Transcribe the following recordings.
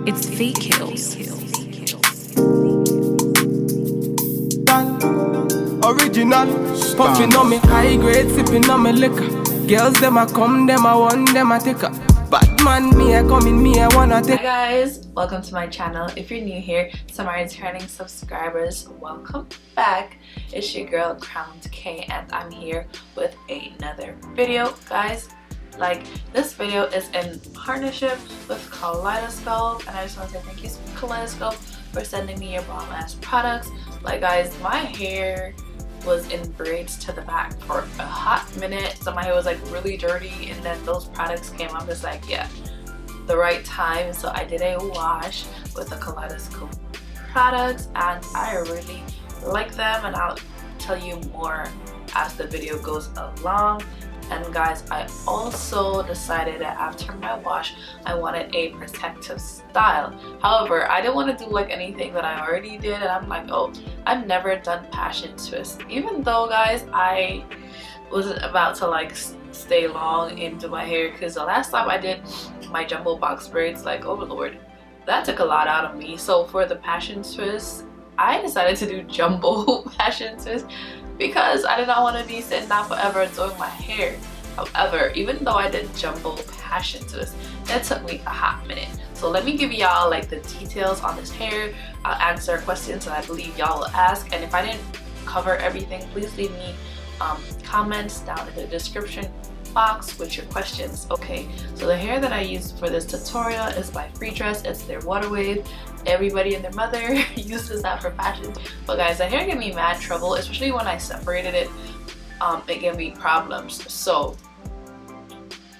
It's fake kills. Original, puffing on me high grade, sipping on me liquor. Girls them a come, them a want, them a take up. Batman, me a coming, me a wanna take. Hi guys, welcome to my channel. If you're new here, some are returning subscribers, welcome back. It's your girl Crownedksutherland and I'm here with another video, guys. Like, this video is in partnership with Kaleidoscope, and I just want to say thank you, Kaleidoscope, for sending me your bomb ass products. Like, guys, my hair was in braids to the back for a hot minute, so my hair was like really dirty, and then those products came. I'm just like, yeah, the right time. So I did a wash with the Kaleidoscope products and I really like them, and I'll tell you more as the video goes along. And guys, I also decided that after my wash I wanted a protective style. However, I didn't want to do like anything that I already did, and I'm like, oh, I've never done passion twist, even though, guys, I wasn't about to like stay long into my hair, because the last time I did my jumbo box braids, like, oh lord, that took a lot out of me. So for the passion twist, I decided to do jumbo passion twist because I did not want to be sitting down forever doing my hair. However, even though I did jumbo passion twist, that took me a hot minute. So let me give y'all like the details on this hair. I'll answer questions that I believe y'all will ask, and if I didn't cover everything, please leave me comments down in the description box with your questions. Okay, so the hair that I used for this tutorial is by Tress. It's their water wave. Everybody and their mother uses that for fashion, but guys, the hair gave me mad trouble, especially when I separated it. It gave me problems. So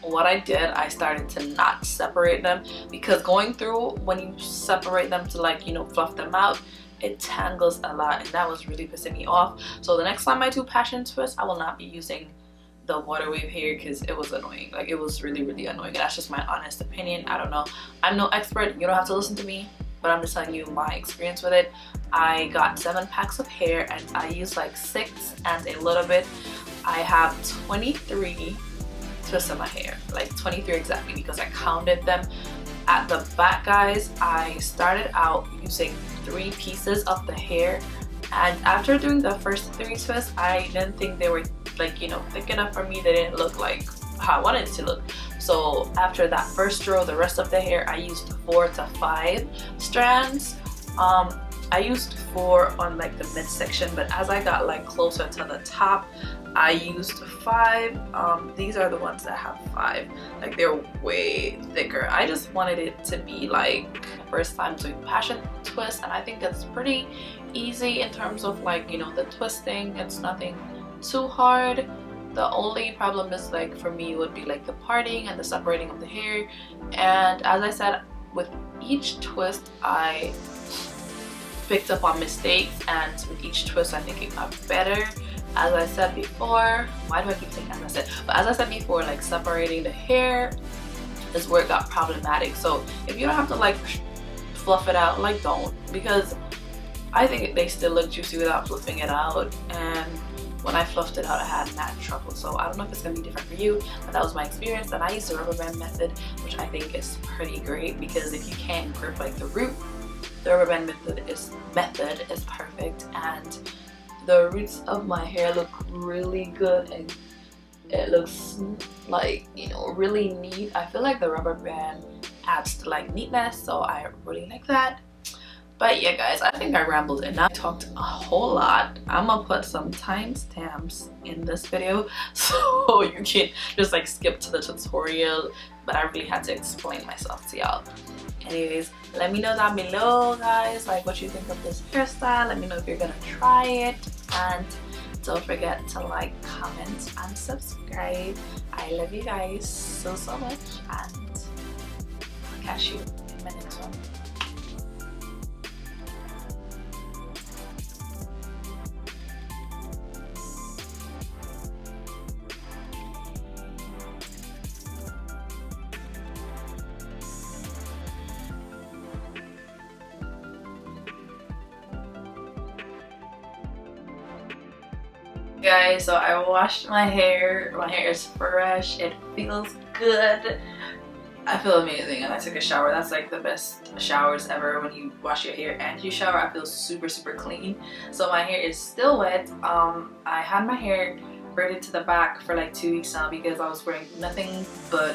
what I did, I started to not separate them, because going through, when you separate them to, like, you know, fluff them out, it tangles a lot, and that was really pissing me off. So the next time I do passion twist, I will not be using the water wave hair, because it was annoying. Like, it was really annoying, and that's just my honest opinion. I don't know, I'm no expert, you don't have to listen to me, but I'm just telling you my experience with it. I got 7 packs of hair and I used like 6 and a little bit. I have 23 twists in my hair, like 23 exactly, because I counted them. At the back, guys, I started out using 3 pieces of the hair, and after doing the first 3 twists, I didn't think they were, like, you know, thick enough for me. They didn't look like how I wanted it to look. So after that first row, the rest of the hair, I used 4 to 5 strands. I used 4 on like the midsection, but as I got like closer to the top, I used 5. These are the ones that have 5. Like, they're way thicker. I just wanted it to be like first time doing passion twist, and I think it's pretty easy in terms of, like, you know, the twisting. It's nothing too hard. The only problem is, like, for me, would be like the parting and the separating of the hair. And as I said, with each twist I picked up on mistakes, and with each twist I think it got better. As I said before, why do I keep saying as I said? But as I said before, like, separating the hair is where it got problematic. So if you don't have to like fluff it out, like, don't, because I think they still look juicy without fluffing it out, and when I fluffed it out, I had mad trouble. So I don't know if it's gonna be different for you, but that was my experience. And I used the rubber band method, which I think is pretty great, because if you can't grip like the root, the rubber band method is perfect. And the roots of my hair look really good, and it looks like, you know, really neat. I feel like the rubber band adds to like neatness, so I really like that. But yeah, guys, I think I rambled enough. I talked a whole lot. I'm gonna put some timestamps in this video so you can just like skip to the tutorial, but I really had to explain myself to y'all. Anyways, let me know down below, guys, like, what you think of this hairstyle. Let me know if you're gonna try it, and don't forget to like, comment, and subscribe. I love you guys so much, and I'll catch you in my next one. Guys, so I washed my hair is fresh, it feels good. I feel amazing, and I took a shower. That's like the best showers ever, when you wash your hair and you shower. I feel super clean. So my hair is still wet. I had my hair braided to the back for like 2 weeks now because I was wearing nothing but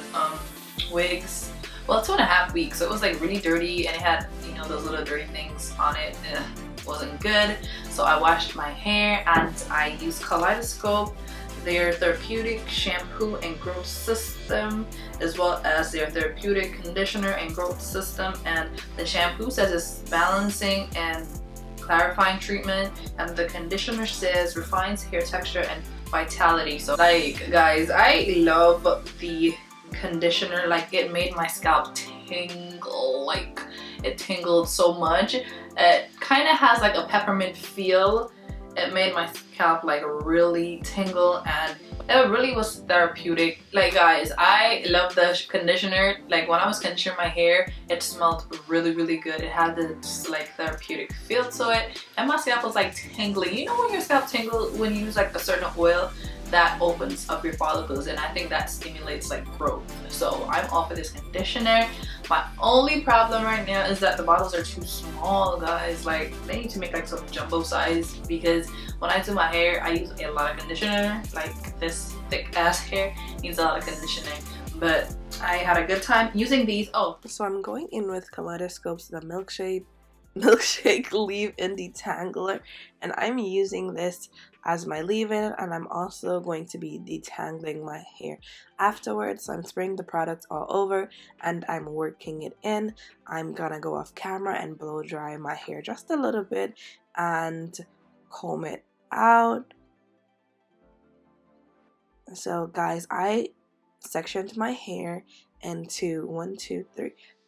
wigs. Well, 2.5 weeks, so it was like really dirty, and it had, you know, those little dirty things on it. Wasn't good. So I washed my hair, and I used Kaleidoscope, their therapeutic shampoo and growth system, as well as their therapeutic conditioner and growth system. And the shampoo says it's balancing and clarifying treatment, and the conditioner says refines hair texture and vitality. So like, guys, I love the conditioner. Like, it made my scalp tingle. Like, it tingled so much. It kind of has like a peppermint feel. It made my scalp like really tingle, and it really was therapeutic. Like, guys, I love the conditioner. Like, when I was conditioning my hair, it smelled really good. It had this like therapeutic feel to it, and my scalp was like tingling. You know when your scalp tingles when you use like a certain oil that opens up your follicles, and I think that stimulates like growth. So I'm off of this conditioner. My only problem right now is that the bottles are too small, guys. Like, they need to make like some jumbo size, because when I do my hair, I use a lot of conditioner. Like, this thick ass hair needs a lot of conditioning. But I had a good time using these. Oh, so I'm going in with Kaleidoscope's the milkshake leave-in detangler, and I'm using this as my leave-in, and I'm also going to be detangling my hair afterwards. So I'm spraying the product all over, and I'm working it in. I'm gonna go off camera and blow dry my hair just a little bit and comb it out. So guys, I sectioned my hair into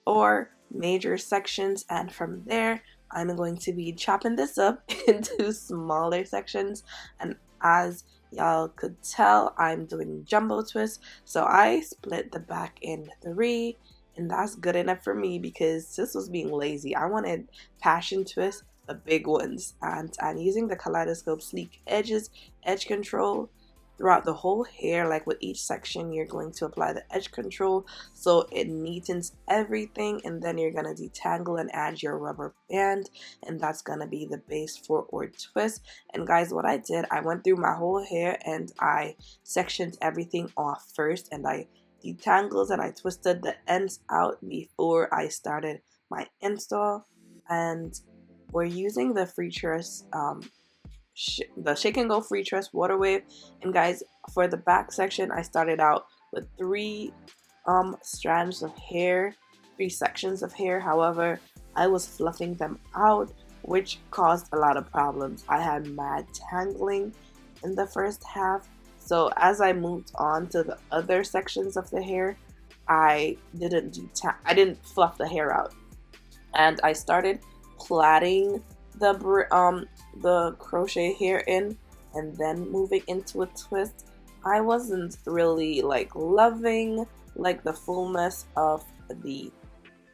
4 major sections, and from there I'm going to be chopping this up into smaller sections. And as y'all could tell, I'm doing jumbo twists, so I split the back in 3, and that's good enough for me because this was being lazy. I wanted passion twist, the big ones, and I'm using the Kaleidoscope sleek edges edge control throughout the whole hair. Like, with each section you're going to apply the edge control so it neatens everything, and then you're gonna detangle and add your rubber band, and that's gonna be the base for our twist. And guys, what I did, I went through my whole hair and I sectioned everything off first, and I detangled and I twisted the ends out before I started my install. And we're using the free tress the Shake and Go free tress water wave. And guys, for the back section, I started out with 3 strands of hair, 3 sections of hair. However, I was fluffing them out, which caused a lot of problems. I had mad tangling in the first half. So as I moved on to the other sections of the hair, I didn't fluff the hair out, and I started plaiting the crochet hair in and then moving into a twist. I wasn't really like loving like the fullness of the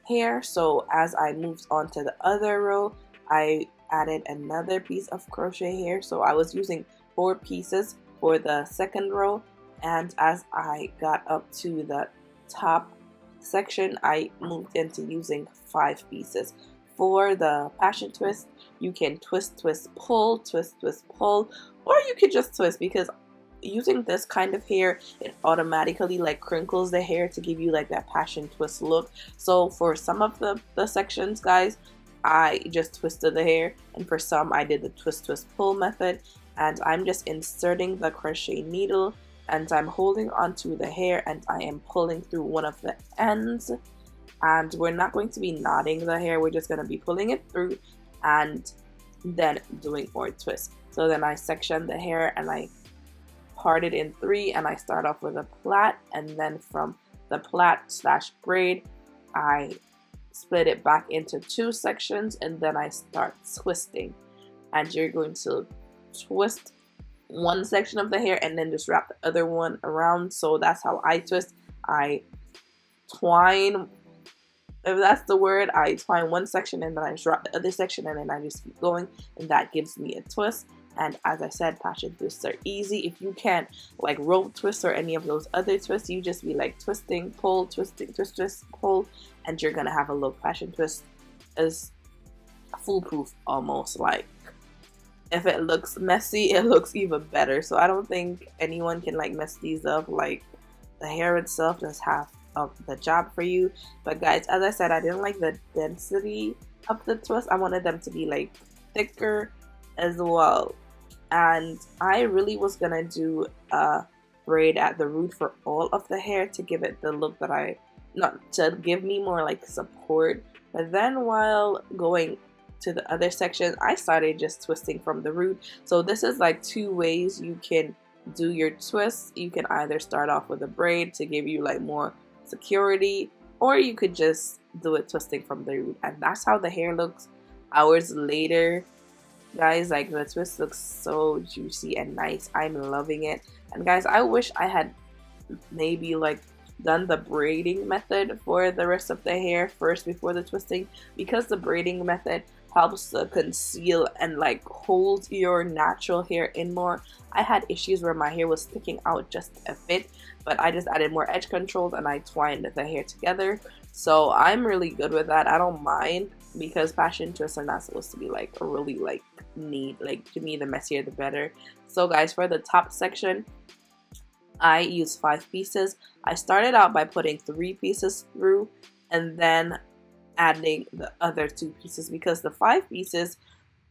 hair, so as I moved on to the other row, I added another piece of crochet hair. So I was using 4 pieces for the second row, and as I got up to the top section, I moved into using 5 pieces. For the passion twist, you can twist, pull, or you could just twist, because using this kind of hair, it automatically like crinkles the hair to give you like that passion twist look. So for some of the sections, guys, I just twisted the hair, and for some I did the twist pull method, and I'm just inserting the crochet needle and I'm holding onto the hair and I am pulling through one of the ends. And we're not going to be knotting the hair, we're just going to be pulling it through and then doing our twist. So then I section the hair and I part it in 3, and I start off with a plait, and then from the plait / braid I split it back into 2 sections, and then I start twisting. And you're going to twist one section of the hair and then just wrap the other one around. So that's how I twist. I twine, if that's the word, I twine one section and then I just wrap the other section, and then I just keep going, and that gives me a twist. And as I said, passion twists are easy. If you can't like rope twist or any of those other twists, you just be like twisting, pull, twisting, twist, twist, pull, and you're gonna have a look. Passion twist is foolproof almost. Like if it looks messy, it looks even better. So I don't think anyone can like mess these up. Like the hair itself does half of the job for you. But guys, as I said, I didn't like the density of the twist. I wanted them to be like thicker as well. And I really was gonna do a braid at the root for all of the hair to give it the look that not to give me more like support. But then while going to the other section, I started just twisting from the root. So this is like two ways you can do your twists. You can either start off with a braid to give you like more security, or you could just do it twisting from the root, and that's how the hair looks hours later. Guys, like the twist looks so juicy and nice. I'm loving it. And guys, I wish I had maybe like done the braiding method for the rest of the hair first before the twisting, because the braiding method helps to conceal and like hold your natural hair in more. I had issues where my hair was sticking out just a bit, but I just added more edge controls and I twined the hair together. So I'm really good with that. I don't mind, because passion twists are not supposed to be like a really like neat. Like to me, the messier the better. So guys, for the top section, I used 5 pieces. I started out by putting 3 pieces through and then adding the other 2 pieces, because the 5 pieces,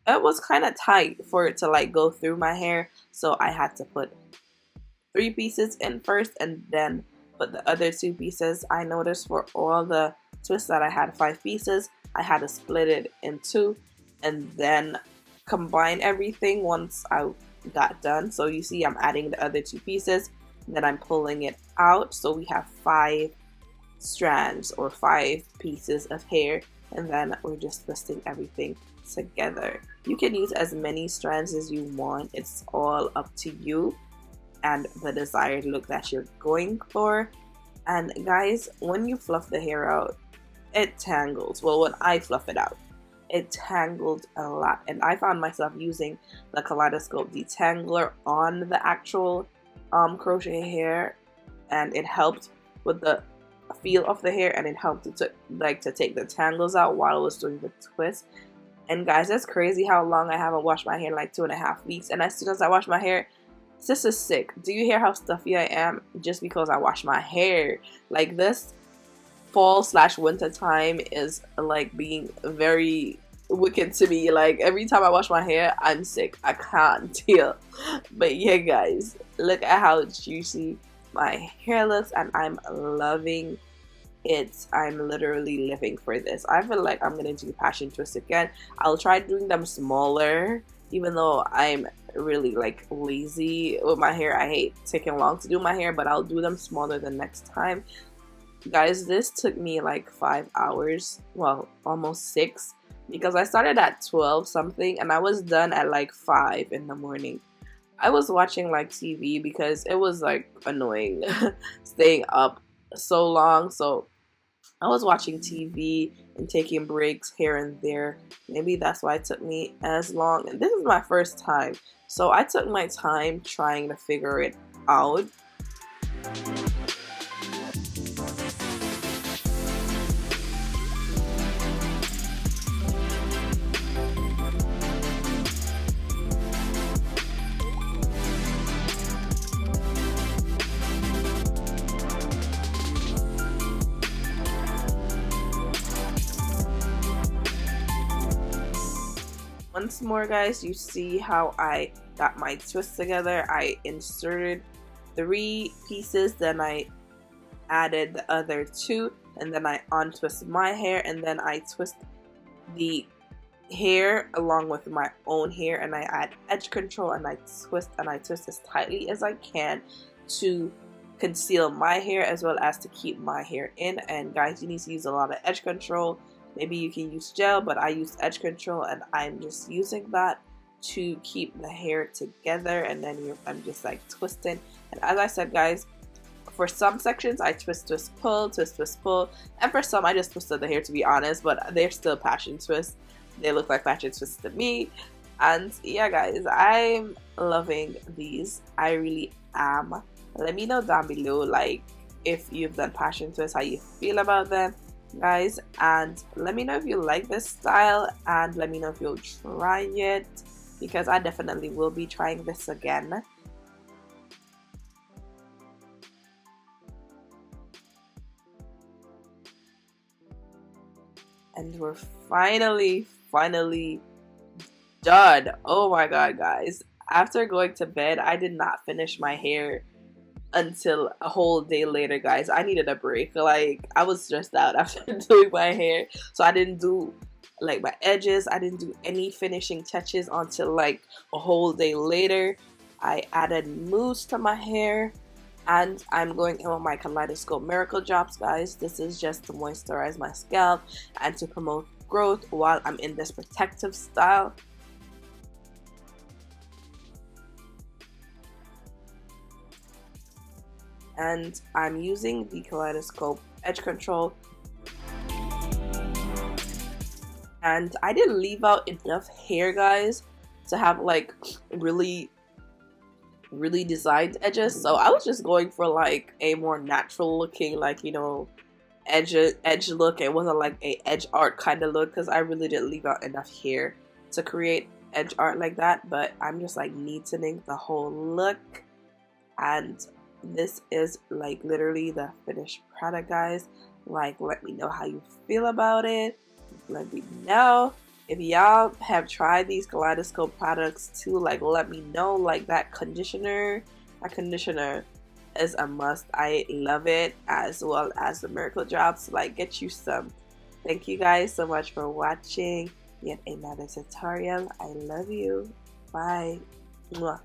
it was kind of tight for it to like go through my hair. So I had to put 3 pieces in first and then put the other 2 pieces. I noticed for all the twists that I had 5 pieces, I had to split it in 2 and then combine everything once I got done. So you see I'm adding the other 2 pieces, then I'm pulling it out. So we have 5 strands or 5 pieces of hair, and then we're just twisting everything together. You can use as many strands as you want. It's all up to you and the desired look that you're going for. And guys, when you fluff the hair out, it tangles. Well, when I fluff it out, it tangled a lot, and I found myself using the Kaleidoscope detangler on the actual crochet hair, and it helped with the feel of the hair, and it helped to take the tangles out while I was doing the twist. And guys, that's crazy how long I haven't washed my hair, like 2.5 weeks, and as soon as I wash my hair, this is sick. Do you hear how stuffy I am just because I wash my hair? Like this fall/winter time is like being very wicked to me. Like every time I wash my hair, I'm sick. I can't deal. But yeah, guys, look at how juicy my hair looks, and I'm loving it. I'm literally living for this. I feel like I'm gonna do passion twist again. I'll try doing them smaller, even though I'm really like lazy with my hair. I hate taking long to do my hair, but I'll do them smaller the next time. Guys, this took me like 5 hours, well, almost 6, because I started at 12 something and I was done at like 5 in the morning. I was watching like TV because it was like annoying staying up so long. So I was watching TV and taking breaks here and there. Maybe that's why it took me as long. And this is my first time, so I took my time trying to figure it out. Once more, guys, you see how I got my twist together. I inserted 3 pieces, then I added the other 2, and then I untwist my hair, and then I twist the hair along with my own hair, and I add edge control, and I twist as tightly as I can to conceal my hair as well as to keep my hair in. And guys, you need to use a lot of edge control. Maybe you can use gel, but I use edge control, and I'm just using that to keep the hair together. And then I'm just like twisting. And as I said, guys, for some sections I twist, twist, pull, twist, twist, pull, and for some I just twisted the hair, to be honest, but they're still passion twists. They look like passion twists to me. And yeah, guys, I'm loving these. I really am. Let me know down below, like, if you've done passion twists, how you feel about them, guys. And let me know if you like this style, and let me know if you'll try it, because I definitely will be trying this again. And we're finally done. Oh my god, guys. After going to bed, I did not finish my hair until a whole day later, guys. I needed a break. Like, I was stressed out after doing my hair. So I didn't do like my edges. I didn't do any finishing touches until like a whole day later. I added mousse to my hair. And I'm going in with my Kaleidoscope Miracle Drops, guys. This is just to moisturize my scalp and to promote growth while I'm in this protective style. And I'm using the Kaleidoscope Edge Control. And I didn't leave out enough hair, guys, to have like really designed edges, so I was just going for like a more natural looking, like, you know, edge look. It wasn't like a edge art kind of look, because I really didn't leave out enough hair to create edge art like that. But I'm just like neatening the whole look, and this is like literally the finished product, guys. Like, let me know how you feel about it. Let me know if y'all have tried these Kaleidoscope products too. Like, let me know. Like, that conditioner is a must. I love it, as well as the Miracle Drops. Like, get you some. Thank you guys so much for watching yet another tutorial. I love you. Bye. Mwah.